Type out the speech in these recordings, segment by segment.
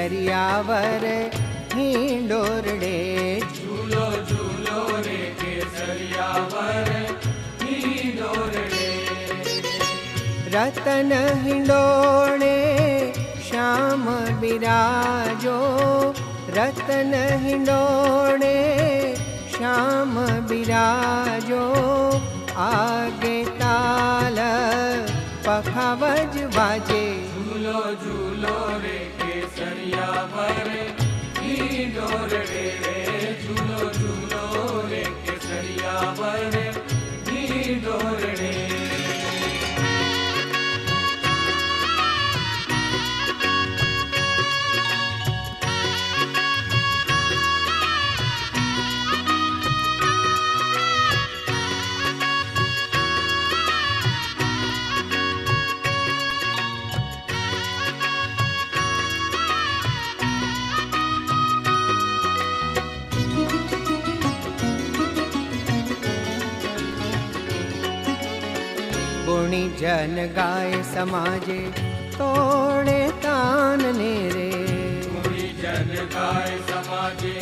केसरियावर हिंडोरड़े। झूलो झूलो रे केसरियावर हिंडोरड़े। रतन हिंडोणे श्याम बिराजो, रतन हिंडोणे श्याम बिराजो। आगे ताल पखावज बाजे। झूलो झूलो रे केसरियावर हिंडोरड़े। झूलो झूलो रे केसरियावर हिंडोरड़े। गुणी जन गाय समाजे तोड़े तान नेरे। गुणी जन गाय समाजे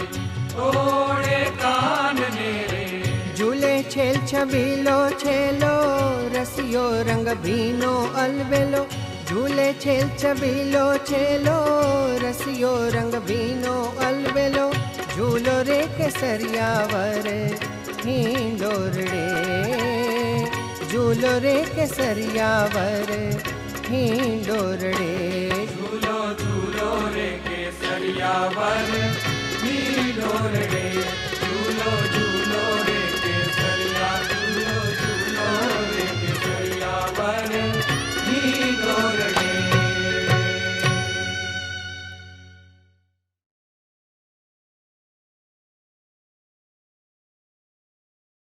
तोड़े तान नेरे। झूले छेल छबीलो छेलो रसियो रंग भीनो अलबेलो। झूले छेल छबीलो छेलो रसियो रंग भीनो अलबेलो। झूलो रे केसरियावर हिंडोरड़े। झूलो रे केसरियावर हिंडोरड़े। झूलो झूलो रे केसरियावर हिंडोरड़े।